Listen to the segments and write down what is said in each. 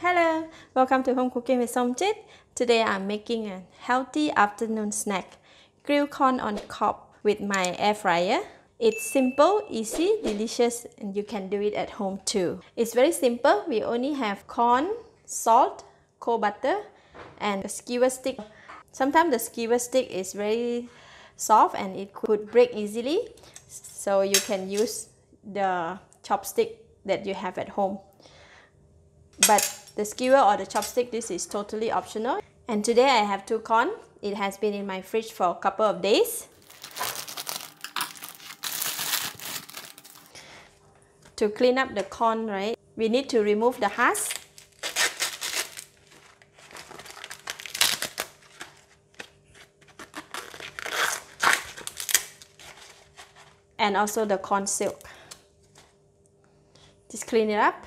Hello, welcome to Home Cooking with Somjit. Today I'm making a healthy afternoon snack, grilled corn on the cob with my air fryer. It's simple, easy, delicious, and you can do it at home too. It's very simple. We only have corn, salt, cold butter, and a skewer stick. Sometimes the skewer stick is very soft and it could break easily, so you can use the chopstick that you have at home. But the skewer or the chopstick, this is totally optional. And today I have 2 corn. It has been in my fridge for a couple of days. To clean up the corn, right, we need to remove the husk. And also the corn silk. Just clean it up.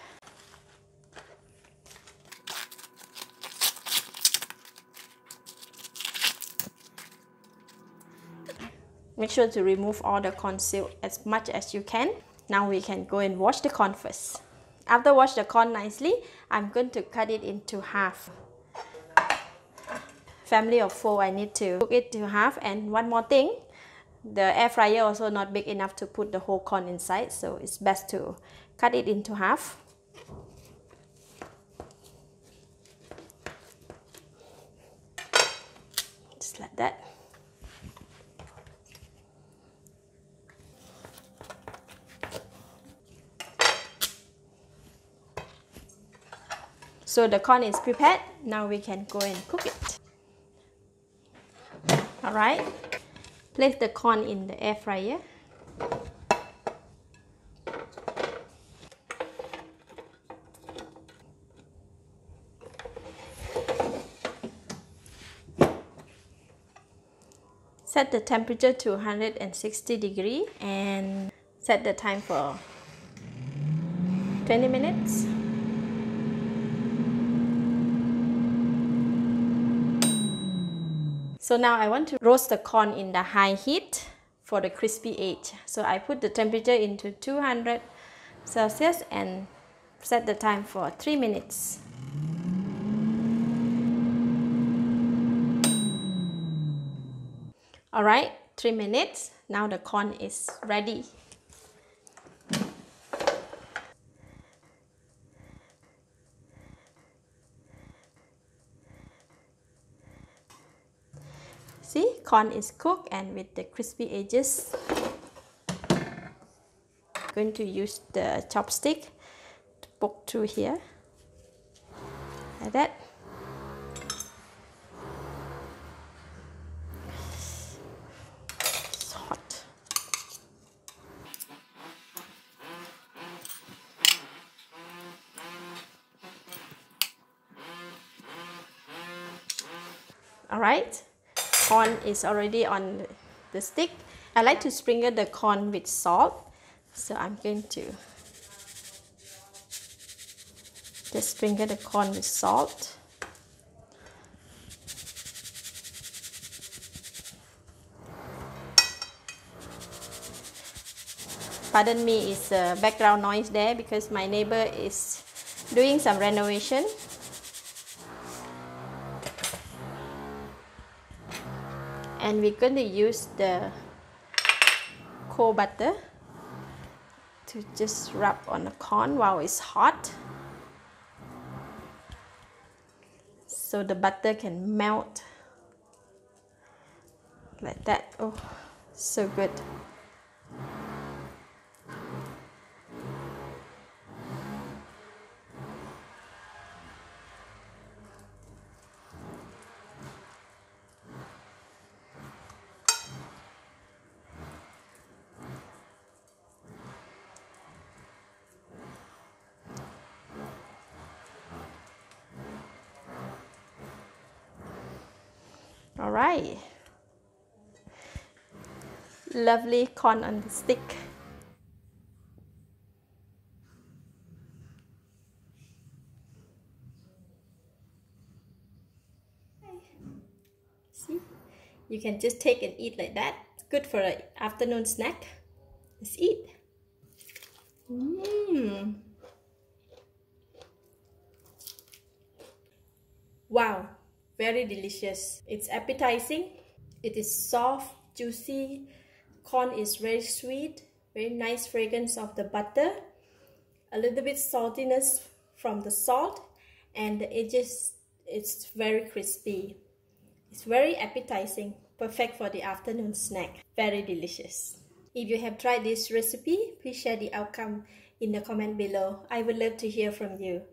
Make sure to remove all the corn silk as much as you can. Now we can go and wash the corn first. After wash the corn nicely, I'm going to cut it into half. Family of 4, I need to cook it to half. And one more thing, the air fryer also not big enough to put the whole corn inside, so it's best to cut it into half. Just like that. So the corn is prepared. Now we can go and cook it. Alright, place the corn in the air fryer. Set the temperature to 160 degrees and set the time for 20 minutes. So now I want to roast the corn in the high heat for the crispy edge. So I put the temperature into 200 Celsius and set the time for 3 minutes. Alright, 3 minutes. Now the corn is ready. See, corn is cooked and with the crispy edges. I'm going to use the chopstick to poke through here, like that. It's hot. Alright. Corn is already on the stick. I like to sprinkle the corn with salt, so I'm going to just sprinkle the corn with salt. Pardon me, it's a background noise there because my neighbor is doing some renovation. And we're going to use the cold butter to just rub on the corn while it's hot, so the butter can melt like that. Oh, so good. Alright, lovely corn on the stick. See, you can just take and eat like that. Good for an afternoon snack. Let's eat. Wow, very delicious. It's appetizing. It is soft, juicy. Corn is very sweet, very nice fragrance of the butter. A little bit saltiness from the salt, and the edges, it's very crispy. It's very appetizing, perfect for the afternoon snack. Very delicious. If you have tried this recipe, please share the outcome in the comment below. I would love to hear from you.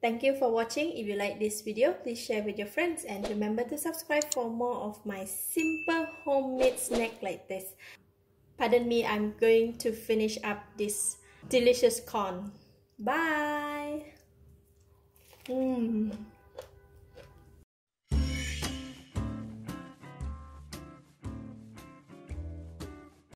Thank you for watching. If you like this video, please share with your friends and remember to subscribe for more of my simple homemade snack like this. Pardon me, I'm going to finish up this delicious corn. Bye!